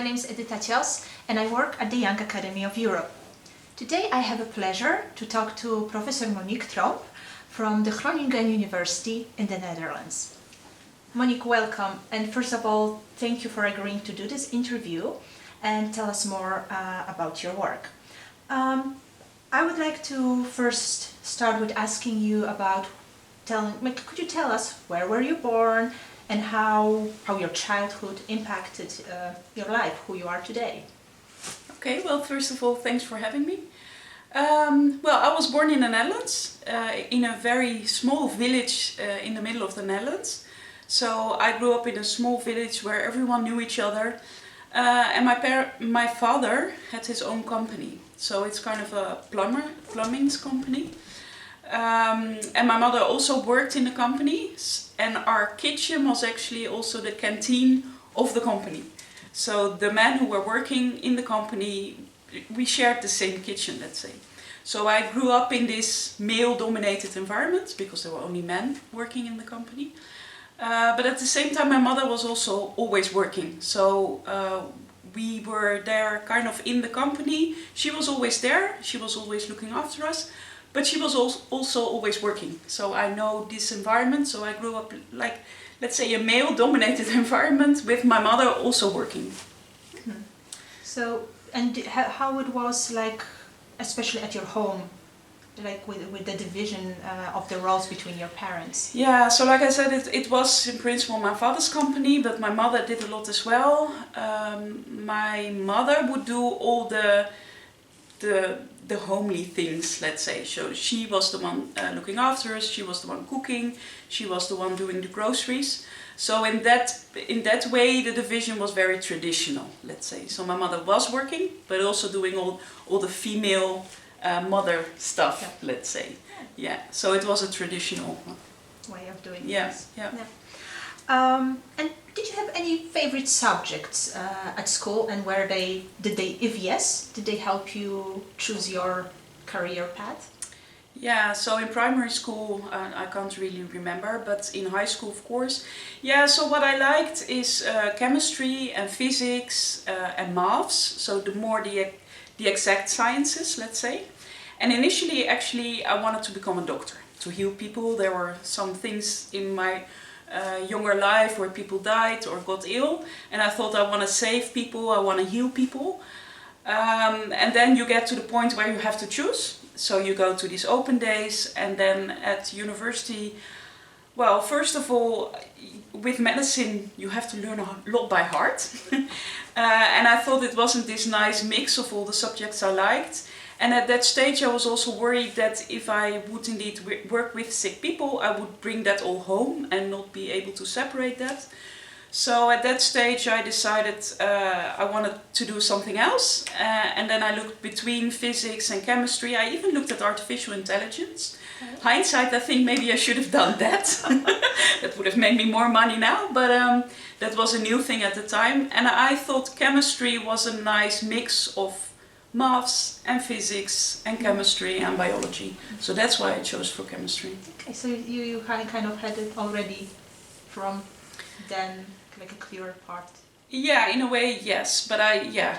My name is Edyta Cios and I work at the Young Academy of Europe. Today I have a pleasure to talk to Professor Moniek Tromp from the Groningen University in the Netherlands. Moniek, welcome, and first of all, thank you for agreeing to do this interview and tell us more about your work. I would like to first start with asking you about could you tell us where were you born and how your childhood impacted your life, who you are today? Okay, well, first of all, thanks for having me. Well, I was born in the Netherlands, in a very small village in the middle of the Netherlands. So I grew up in a small village where everyone knew each other. And my father had his own company. So it's kind of a plumbing company. And my mother also worked in the company. And our kitchen was actually also the canteen of the company. So the men who were working in the company, we shared the same kitchen, let's say. So I grew up in this male-dominated environment because there were only men working in the company. But at the same time, my mother was also always working. So we were there kind of in the company. She was always there. She was always looking after us. But she was also always working. So I know this environment. So I grew up like, let's say, a male-dominated environment with my mother also working. Mm-hmm. So, and how it was like, especially at your home, like with the division of the roles between your parents? Yeah, so like I said, it was in principle my father's company, but my mother did a lot as well. My mother would do all the homely things, let's say. So she was the one looking after us, she was the one cooking, she was the one doing the groceries. So in that way, the division was very traditional, let's say. So my mother was working, but also doing all the female mother stuff, yeah. Let's say. Yeah, so it was a traditional way of doing things. Yeah. And did you have any favorite subjects at school, and if yes, did they help you choose your career path? Yeah, so in primary school, I can't really remember, but in high school, of course. Yeah, so what I liked is chemistry and physics and maths, so the exact sciences, let's say. And initially, actually, I wanted to become a doctor, to heal people. There were some things in my younger life where people died or got ill, and I thought I want to save people, I want to heal people. And then you get to the point where you have to choose. So you go to these open days, and then at university, well, first of all, with medicine, you have to learn a lot by heart. And I thought it wasn't this nice mix of all the subjects I liked. And at that stage, I was also worried that if I would indeed work with sick people, I would bring that all home and not be able to separate that. So at that stage, I decided I wanted to do something else. And then I looked between physics and chemistry. I even looked at artificial intelligence. Okay. Hindsight, I think maybe I should have done that. That would have made me more money now. But that was a new thing at the time. And I thought chemistry was a nice mix of maths and physics and chemistry and biology. So that's why I chose for chemistry. Okay, so you kind of had it already from then, like a clearer part. Yeah, in a way, yes. But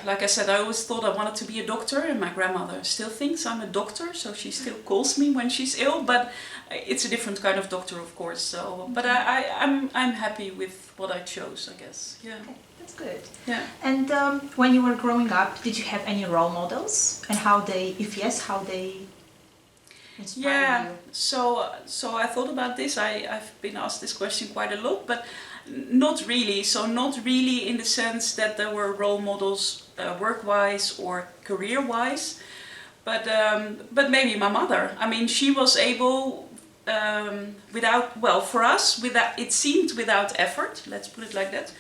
like I said, I always thought I wanted to be a doctor, and my grandmother still thinks I'm a doctor, so she still calls me when she's ill, but it's a different kind of doctor, of course. So, but I'm happy with what I chose, I guess. Yeah. Okay, that's good. Yeah. And when you were growing up, did you have any role models, and if yes, how they inspired you? So I thought about this. I've been asked this question quite a lot, but not really. So not really in the sense that there were role models work-wise or career-wise, but maybe my mother. I mean, she was able, it seemed without effort, let's put it like that,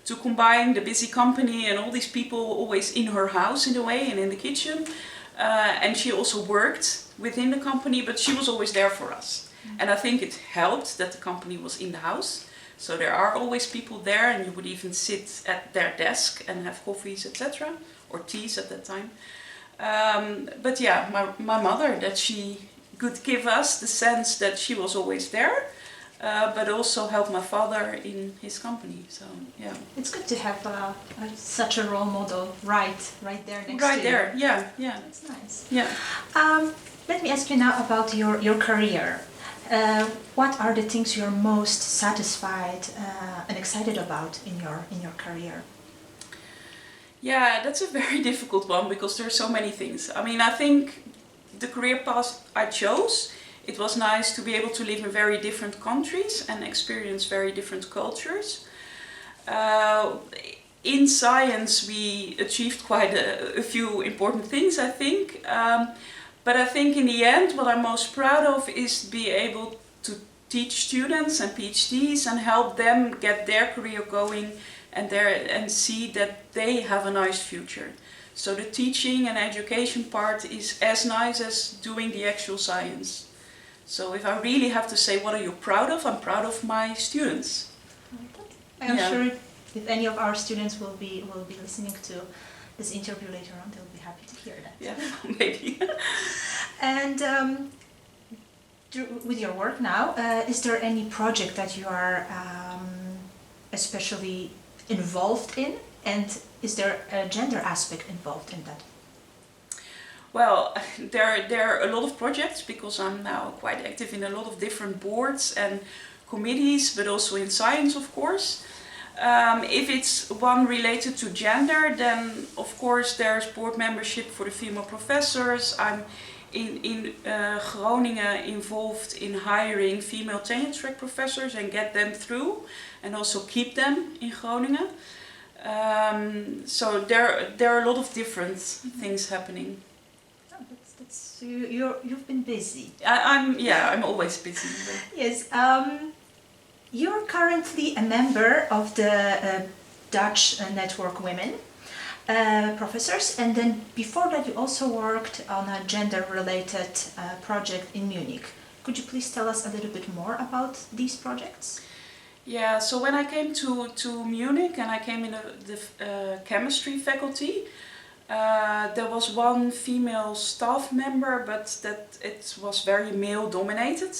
to combine the busy company and all these people always in her house in a way and in the kitchen. And she also worked within the company, but she was always there for us. And I think it helped that the company was in the house. So there are always people there, and you would even sit at their desk and have coffees, etc. or teas at that time. But yeah, my mother, that she could give us the sense that she was always there. but also help my father in his company. So yeah. It's good to have such a role model right there next to you. Right there, yeah. That's nice. Yeah. Let me ask you now about your career. What are the things you're most satisfied and excited about in your career? Yeah, that's a very difficult one because there are so many things. I mean, I think the career path I chose, it was nice to be able to live in very different countries and experience very different cultures. In science, we achieved quite a few important things, I think. But I think in the end, what I'm most proud of is to be able to teach students and PhDs and help them get their career going and see that they have a nice future. So the teaching and education part is as nice as doing the actual science. So if I really have to say what are you proud of, I'm proud of my students. I'm sure if any of our students will be listening to this interview later on, they'll be happy to hear that. Yeah, maybe. And with your work now, is there any project that you are especially involved in, and is there a gender aspect involved in that? Well, there are a lot of projects because I'm now quite active in a lot of different boards and committees, but also in science, of course. If it's one related to gender, then of course there's board membership for the female professors. I'm in Groningen involved in hiring female tenure track professors and get them through, and also keep them in Groningen. So there are a lot of different things happening. You've been busy. I'm always busy. But... Yes. You're currently a member of the Dutch Network Women professors, and then before that you also worked on a gender-related project in Munich. Could you please tell us a little bit more about these projects? Yeah, so when I came to Munich and I came in the chemistry faculty, there was one female staff member, but that it was very male-dominated.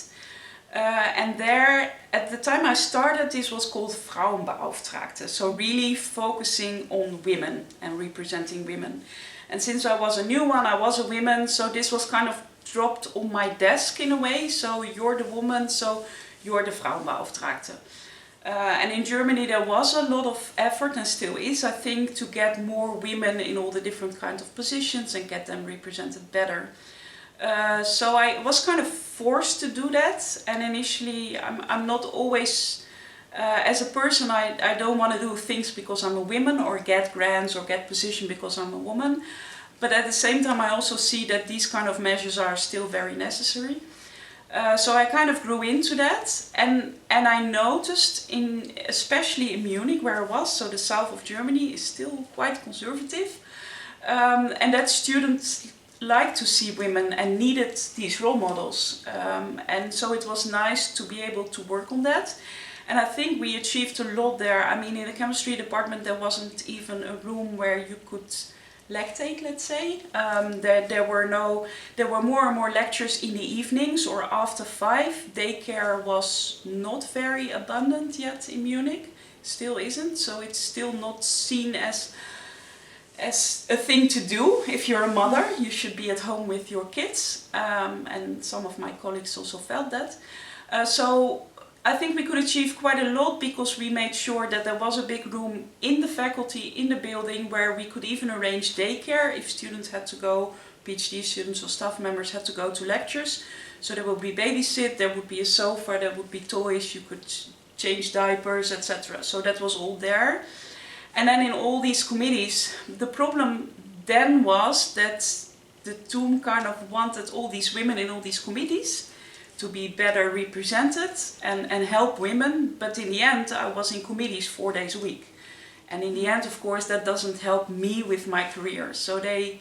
And there, at the time I started, this was called Vrouwenbeauftragte, so really focusing on women and representing women. And since I was a new one, I was a woman, so this was kind of dropped on my desk in a way. So you're the woman, so you're the Vrouwenbeauftragte. And in Germany there was a lot of effort, and still is, I think, to get more women in all the different kinds of positions and get them represented better. So I was kind of forced to do that, and initially I'm not always, as a person I don't want to do things because I'm a woman or get grants or get position because I'm a woman, but at the same time I also see that these kind of measures are still very necessary. So I kind of grew into that, and I noticed, especially in Munich where I was, so the south of Germany is still quite conservative, and that students like to see women and needed these role models, and so it was nice to be able to work on that, and I think we achieved a lot there. I mean, in the chemistry department there wasn't even a room where you could lactate, let's say. There were more and more lectures in the evenings or after 5. Daycare was not very abundant yet in Munich, still isn't, so it's still not seen as a thing to do. If you're a mother, you should be at home with your kids, and some of my colleagues also felt that. So I think we could achieve quite a lot because we made sure that there was a big room in the faculty, in the building, where we could even arrange daycare if students had to go, PhD students or staff members had to go to lectures. So there would be babysit, there would be a sofa, there would be toys, you could change diapers, etc. So that was all there. And then in all these committees, the problem then was that the TUM kind of wanted all these women in all these committees to be better represented and help women, but in the end I was in committees 4 days a week. And in the end, of course, that doesn't help me with my career. So the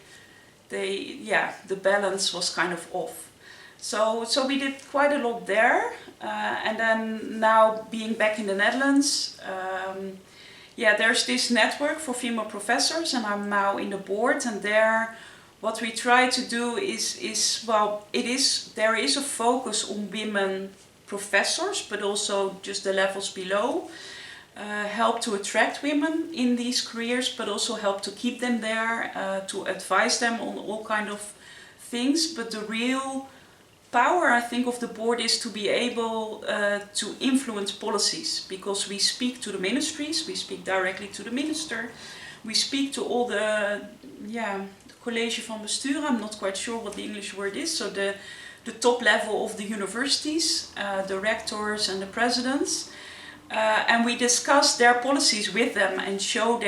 balance was kind of off. So we did quite a lot there, and then now being back in the Netherlands, there's this network for female professors, and I'm now in the board, and there what we try to do is there is a focus on women professors, but also just the levels below, help to attract women in these careers, but also help to keep them there, to advise them on all kind of things. But the real power, I think, of the board is to be able to influence policies, because we speak to the ministries, we speak directly to the minister, we speak to all the college van bestuur, I'm not quite sure what the English word is, so the top level of the universities, the rectors and the presidents, and we discuss their policies with them and show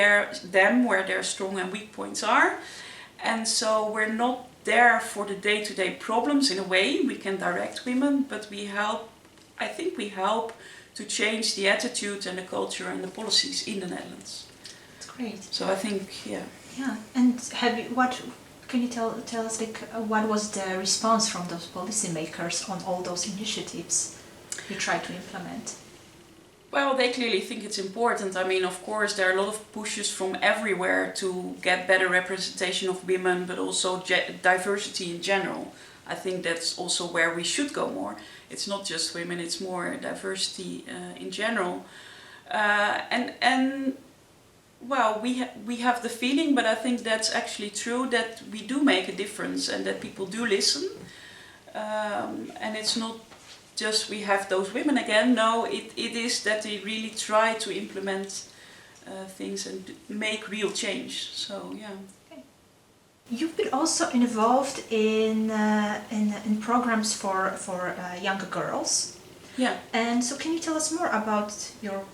them where their strong and weak points are. And so we're not there for the day-to-day problems. In a way, we can direct women, but we help to change the attitude and the culture and the policies in the Netherlands. That's great. So I think, yeah. Yeah, and can you tell us what was the response from those policymakers on all those initiatives you try to implement? Well, they clearly think it's important. I mean, of course, there are a lot of pushes from everywhere to get better representation of women, but also diversity in general. I think that's also where we should go more. It's not just women, it's more diversity in general. Well, we have the feeling, but I think that's actually true, that we do make a difference and that people do listen. And it's not just we have those women again. No, it is that they really try to implement things and make real change. So, yeah. Okay. You've been also involved in programs for younger girls. Yeah. And so can you tell us more about your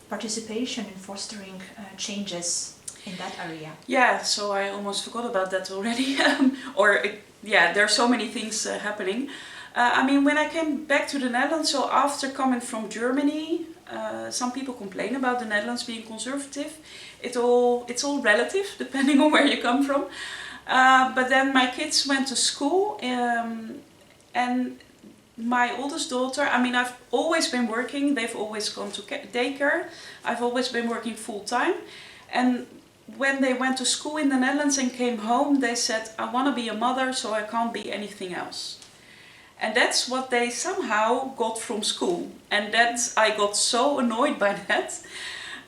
participation in fostering changes in that area? Yeah, so I almost forgot about that already. There are so many things happening. I mean, when I came back to the Netherlands, so after coming from Germany, some people complain about the Netherlands being conservative. It's all relative, depending on where you come from. But then my kids went to school, and my oldest daughter, I mean, I've always been working. They've always gone to daycare. I've always been working full time. And when they went to school in the Netherlands and came home, they said, I want to be a mother, so I can't be anything else. And that's what they somehow got from school. And I got so annoyed by that,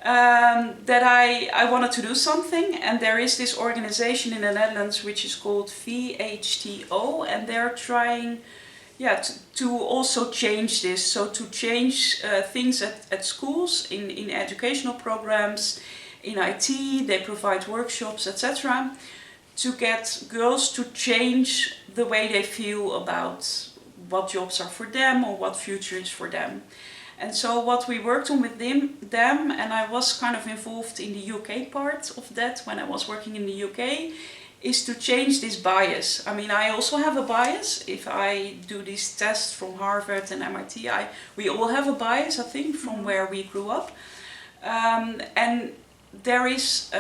that I wanted to do something. And there is this organization in the Netherlands which is called VHTO, and they're trying to also change this. So to change things at schools, in educational programs, in IT, they provide workshops, etc. to get girls to change the way they feel about what jobs are for them or what future is for them. And so what we worked on with them, and I was kind of involved in the UK part of that when I was working in the UK, is to change this bias. I mean, I also have a bias. If I do these tests from Harvard and MIT, we all have a bias, I think, from where we grew up. And there is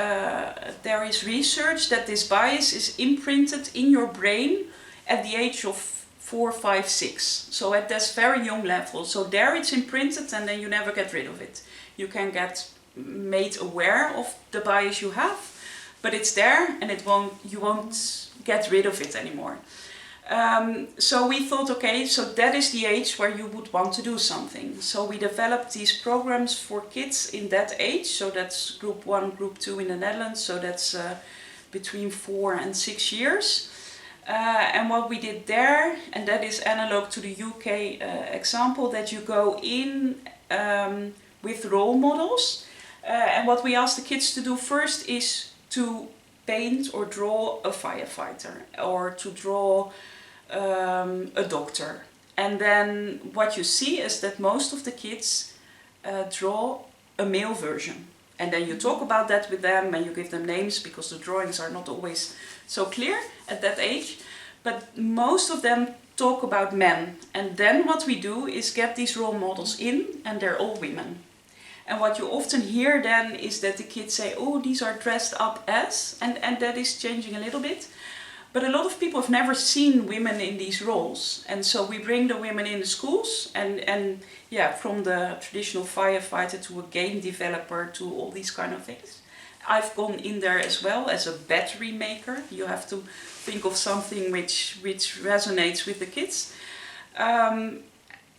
research that this bias is imprinted in your brain at the age of 4, 5, 6. So at this very young level. So there it's imprinted, and then you never get rid of it. You can get made aware of the bias you have, but it's there, and you won't get rid of it anymore. So we thought, okay, so that is the age where you would want to do something. So we developed these programs for kids in that age. So that's group 1, group 2 in the Netherlands. So that's between 4 and 6 years. And what we did there, and that is analog to the UK example, that you go in with role models. And what we asked the kids to do first is to paint or draw a firefighter, or to draw a doctor. And then what you see is that most of the kids draw a male version. And then you talk about that with them and you give them names, because the drawings are not always so clear at that age. But most of them talk about men. And then what we do is get these role models in, and they're all women. And what you often hear then is that the kids say, oh, these are dressed up as, and that is changing a little bit. But a lot of people have never seen women in these roles. And so we bring the women in the schools, and from the traditional firefighter to a game developer to all these kind of things. I've gone in there as well as a battery maker. You have to think of something which resonates with the kids.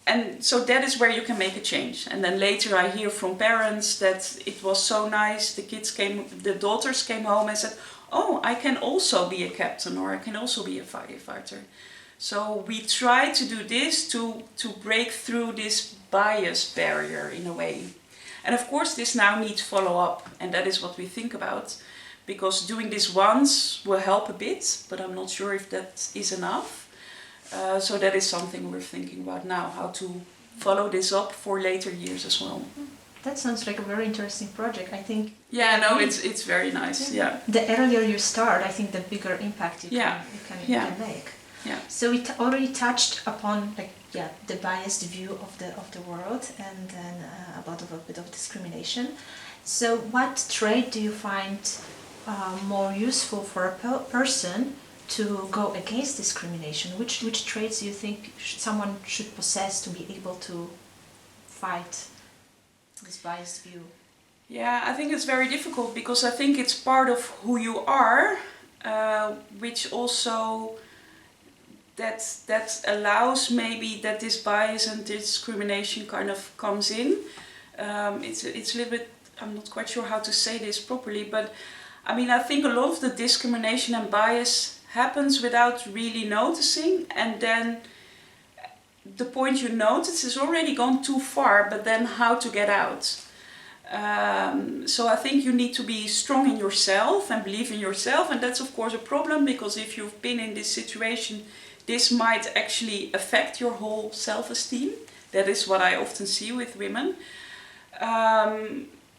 And so that is where you can make a change. And then later I hear from parents that it was so nice, the daughters came home and said, oh, I can also be a captain, or I can also be a firefighter. So we try to do this to break through this bias barrier in a way. And of course this now needs follow-up, and that is what we think about, because doing this once will help a bit, but I'm not sure if that is enough. So that is something we're thinking about now, how to follow this up for later years as well. That sounds like a very interesting project, I think. Yeah, no, it's very nice, yeah. The earlier you start, I think the bigger impact you can make. Yeah. So we already touched upon the biased view of the world, and then about a bit of discrimination. So what trait do you find more useful for a person to go against discrimination? Which traits do you think someone should possess to be able to fight this biased view? Yeah, I think it's very difficult, because I think it's part of who you are, which also that allows maybe that this bias and discrimination kind of comes in. It's a little bit, I'm not quite sure how to say this properly, but I mean, I think a lot of the discrimination and bias happens without really noticing, and then the point you notice is already gone too far, but then how to get out. So I think you need to be strong in yourself and believe in yourself, and that's of course a problem, because if you've been in this situation, this might actually affect your whole self-esteem. That is what I often see with women.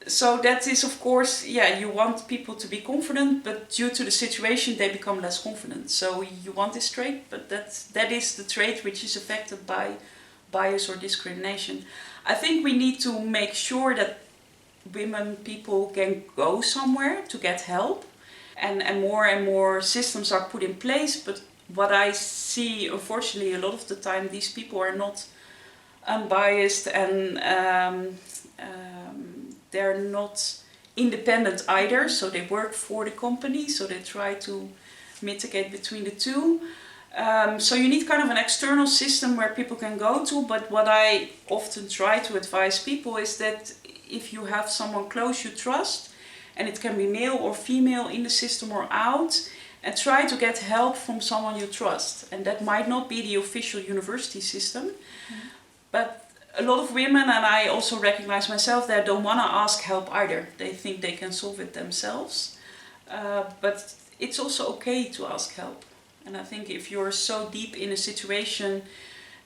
So that is, of course, you want people to be confident, but due to the situation they become less confident. So you want this trait, but that is the trait which is affected by bias or discrimination. I think we need to make sure that people can go somewhere to get help, and more systems are put in place. But what I see, unfortunately, a lot of the time, these people are not unbiased, and they're not independent either, so they work for the company, so they try to mitigate between the two. So you need kind of an external system where people can go to, but what I often try to advise people is that if you have someone close you trust, and it can be male or female in the system or out, and try to get help from someone you trust. And that might not be the official university system, but a lot of women, and I also recognize myself there, don't want to ask help either. They think they can solve it themselves. But it's also okay to ask help. And I think if you're so deep in a situation,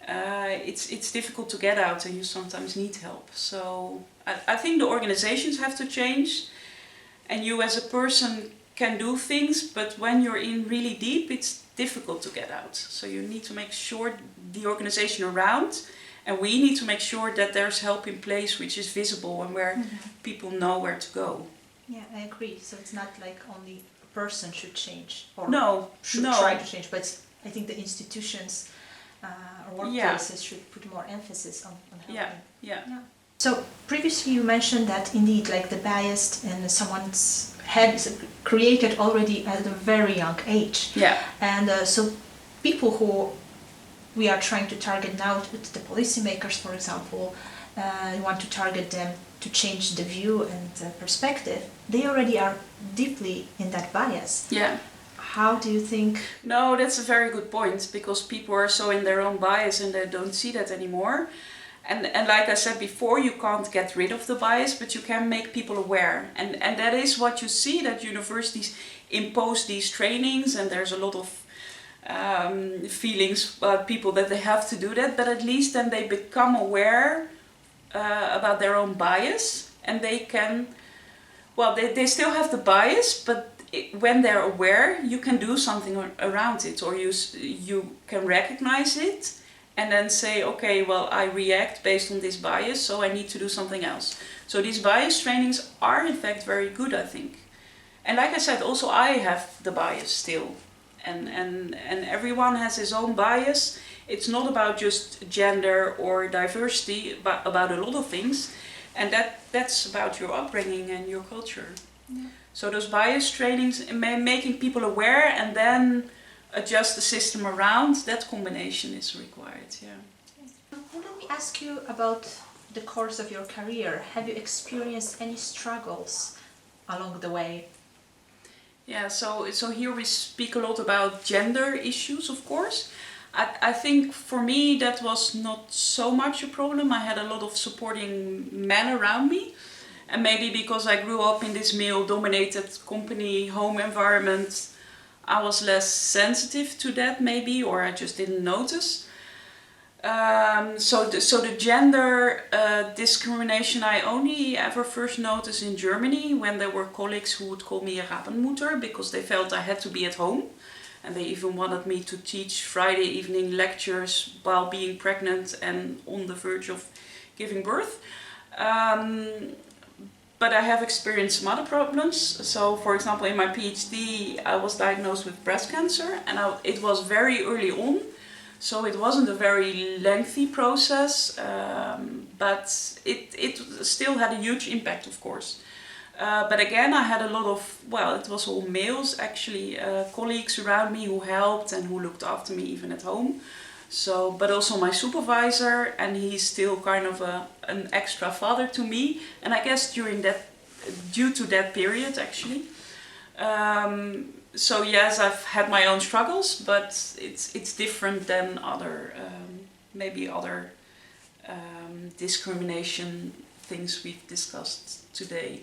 it's difficult to get out, and you sometimes need help. So I think the organizations have to change, and you as a person can do things, but when you're in really deep, it's difficult to get out. So you need to make sure the organization around, and we need to make sure that there's help in place which is visible and where people know where to go. Yeah, I agree. So it's not like only a person should change or should try to change, but I think the institutions or workplaces should put more emphasis on helping. Yeah. So previously you mentioned that indeed like the bias in someone's head is created already at a very young age. Yeah. And so people who we are trying to target now, the policymakers, for example, you want to target them to change the view and perspective, they already are deeply in that bias. Yeah. How do you think? No, that's a very good point, because people are so in their own bias and they don't see that anymore. And like I said before, you can't get rid of the bias, but you can make people aware. And that is what you see, that universities impose these trainings, and there's a lot of feelings about people that they have to do that, but at least then they become aware about their own bias, and they can, they still have the bias, but when they're aware, you can do something around it, or you can recognize it and then say, okay, I react based on this bias, so I need to do something else. So these bias trainings are in fact very good, I think. And like I said, also I have the bias still. And everyone has his own bias. It's not about just gender or diversity, but about a lot of things. And that's about your upbringing and your culture. Yeah. So those bias trainings, making people aware and then adjust the system around, that combination is required. Yeah. let me ask you about the course of your career. Have you experienced any struggles along the way? Yeah, so here we speak a lot about gender issues, of course. I think for me that was not so much a problem. I had a lot of supporting men around me. And maybe because I grew up in this male-dominated company, home environment, I was less sensitive to that maybe, or I just didn't notice. So the gender discrimination I only ever first noticed in Germany when there were colleagues who would call me a Rabenmutter because they felt I had to be at home. And they even wanted me to teach Friday evening lectures while being pregnant and on the verge of giving birth. But I have experienced some other problems. So, for example, in my PhD, I was diagnosed with breast cancer, and it was very early on. So it wasn't a very lengthy process, but it still had a huge impact, of course. But again, I had a lot of, well, it was all males actually, colleagues around me who helped and who looked after me even at home. So, but also my supervisor, and he's still kind of an extra father to me. And I guess due to that period actually. So yes, I've had my own struggles, but it's different than other maybe other discrimination things we've discussed today.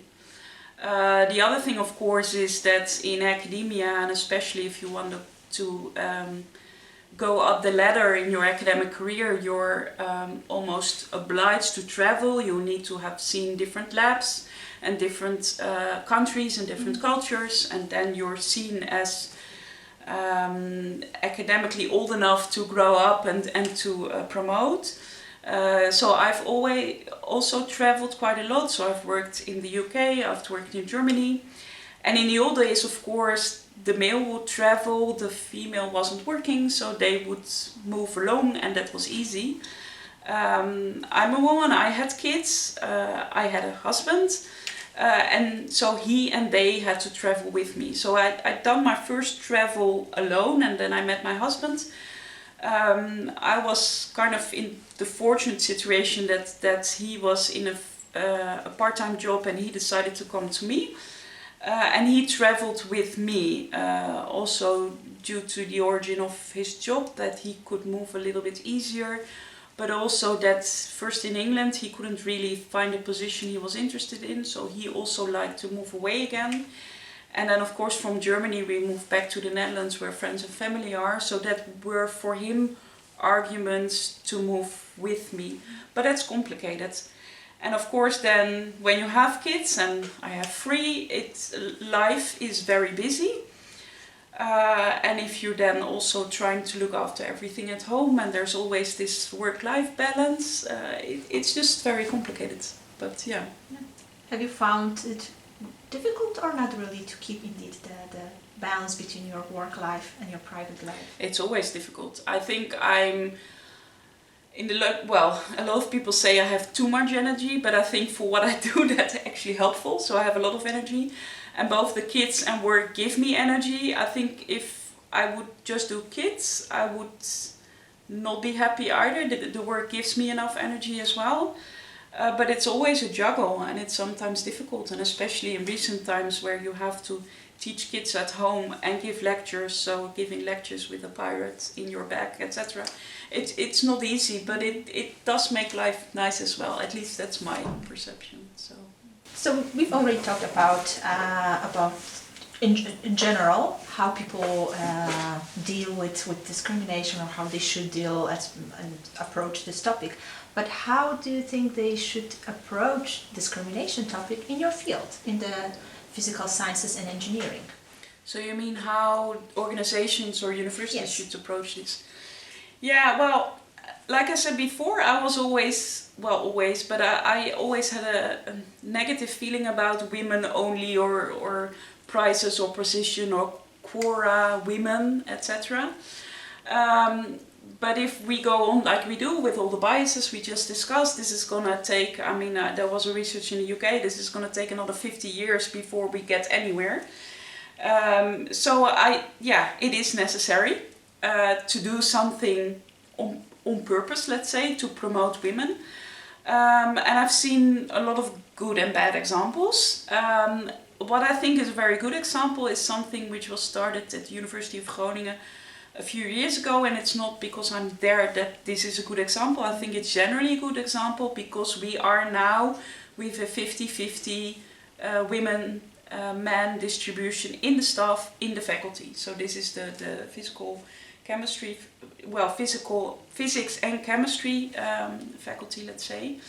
The other thing, of course, is that in academia, and especially if you want to go up the ladder in your academic career, you're almost obliged to travel. You need to have seen different labs and different countries and different cultures, and then you're seen as academically old enough to grow up and to promote. So I've always also traveled quite a lot. So I've worked in the UK, I've worked in Germany. And in the old days, of course, the male would travel, the female wasn't working, so they would move along, and that was easy. I'm a woman, I had kids, I had a husband, and so he and they had to travel with me. So I'd done my first travel alone, and then I met my husband. I was kind of in the fortunate situation that he was in a part-time job and he decided to come to me. And he traveled with me, also due to the origin of his job, that he could move a little bit easier, but also that first in England he couldn't really find a position he was interested in, so he also liked to move away again. And then of course from Germany we moved back to the Netherlands where friends and family are, so that were for him arguments to move with me. But that's complicated. And of course then when you have kids, and I have 3, life is very busy. And if you're then also trying to look after everything at home, and there's always this work-life balance, it's just very complicated. But yeah. Have you found it difficult or not really to keep indeed the balance between your work life and your private life? It's always difficult. I think I'm well, a lot of people say I have too much energy, but I think for what I do that's actually helpful. So I have a lot of energy, and both the kids and work give me energy. I think if I would just do kids, I would not be happy either. The work gives me enough energy as well. But it's always a juggle, and it's sometimes difficult, and especially in recent times where you have to teach kids at home and give lectures, so giving lectures with a pirate in your bag, etc. It's not easy, but it does make life nice as well. At least that's my perception. So we've already talked about in general how people deal with discrimination, or how they should deal and approach this topic. But how do you think they should approach discrimination topic in your field, in the physical sciences and engineering? So you mean how organizations or universities Yes. should approach this? Yeah, well, like I said before, I was always, but I always had a negative feeling about women only, or prizes or position or quora women, etc. But if we go on like we do with all the biases we just discussed, this is gonna take, there was a research in the UK, this is gonna take another 50 years before we get anywhere. So it is necessary to do something on purpose, let's say, to promote women. And I've seen a lot of good and bad examples. What I think is a very good example is something which was started at the University of Groningen a few years ago, and it's not because I'm there that this is a good example. I think it's generally a good example because we are now with a 50-50 women-man distribution in the staff, in the faculty. So this is the physical chemistry, well, physics and chemistry faculty, let's say.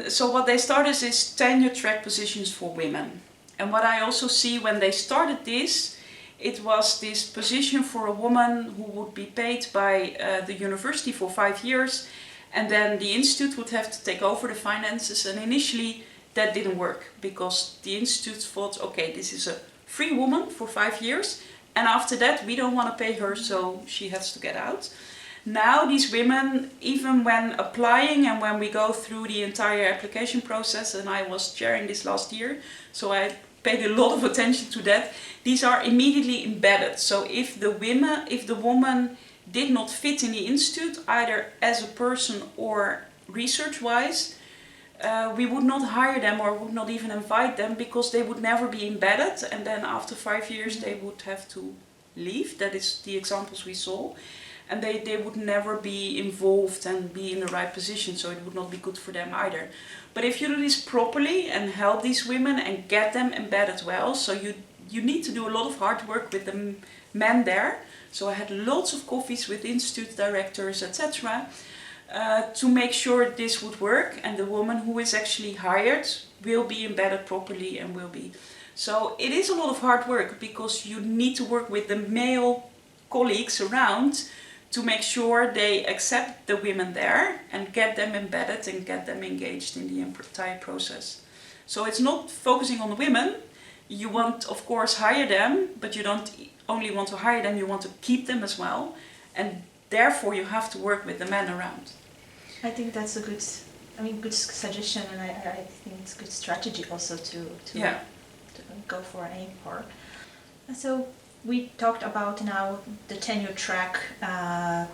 So what they started is tenure track positions for women. And what I also see when they started this, it was this position for a woman who would be paid by the university for 5 years, and then the institute would have to take over the finances. And initially that didn't work because the institute thought, okay, this is a free woman for 5 years, and after that we don't want to pay her, so she has to get out. Now these women, even when applying and when we go through the entire application process, and I was chairing this last year, so I paid a lot of attention to that, these are immediately embedded. So if the woman did not fit in the institute, either as a person or research-wise, we would not hire them or would not even invite them because they would never be embedded, and then after 5 years they would have to leave. That is the examples we saw. And they would never be involved and be in the right position, so it would not be good for them either. But if you do this properly and help these women and get them embedded well, so you need to do a lot of hard work with the men there. So I had lots of coffees with institute directors, etc., to make sure this would work, and the woman who is actually hired will be embedded properly and will be. So it is a lot of hard work because you need to work with the male colleagues around to make sure they accept the women there and get them embedded and get them engaged in the entire process. So it's not focusing on the women. You want, of course, hire them, but you don't only want to hire them, you want to keep them as well. And therefore you have to work with the men around. I think that's a good suggestion, and I think it's a good strategy also to go for an aim for. So we talked about now the tenure track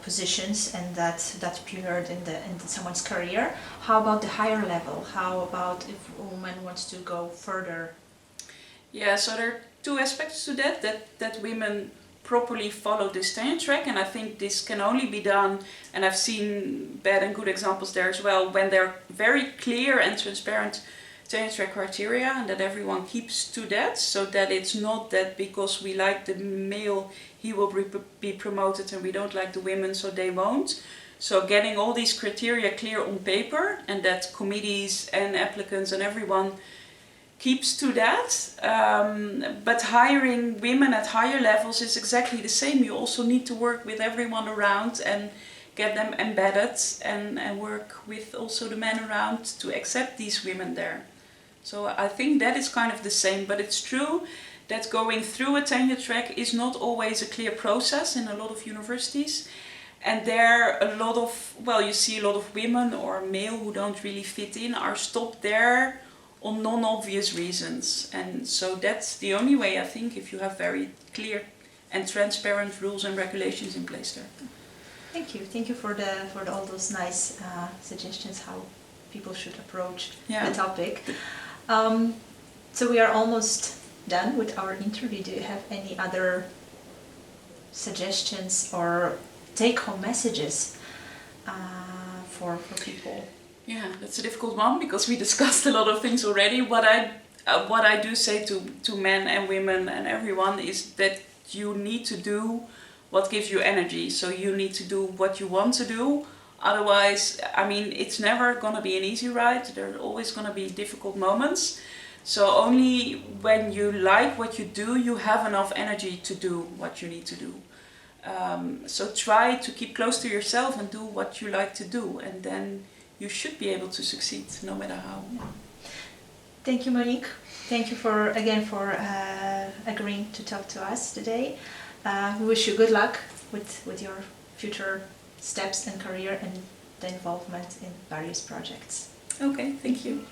positions and that period in someone's career. How about the higher level? How about if a woman wants to go further? Yeah, so there are two aspects to that women properly follow this tenure track, and I think this can only be done, and I've seen bad and good examples there as well, when they're very clear and transparent tenure track criteria, and that everyone keeps to that, so that it's not that because we like the male he will be promoted and we don't like the women so they won't. So getting all these criteria clear on paper, and that committees and applicants and everyone keeps to that. But hiring women at higher levels is exactly the same. You also need to work with everyone around and get them embedded, and work with also the men around to accept these women there. So I think that is kind of the same, but it's true that going through a tenure track is not always a clear process in a lot of universities. And there a lot of, well, you see a lot of women or male who don't really fit in are stopped there on non-obvious reasons. And so that's the only way, I think, if you have very clear and transparent rules and regulations in place there. Thank you for all those nice suggestions how people should approach the topic. So we are almost done with our interview. Do you have any other suggestions or take-home messages for people? Yeah, that's a difficult one because we discussed a lot of things already. What I do say to men and women and everyone is that you need to do what gives you energy. So you need to do what you want to do. Otherwise, I mean, it's never going to be an easy ride. There are always going to be difficult moments. So only when you like what you do, you have enough energy to do what you need to do. So try to keep close to yourself and do what you like to do, and then you should be able to succeed no matter how. Thank you, Moniek. Thank you for agreeing to talk to us today. We wish you good luck with your future steps and career and the involvement in various projects. Okay, thank you.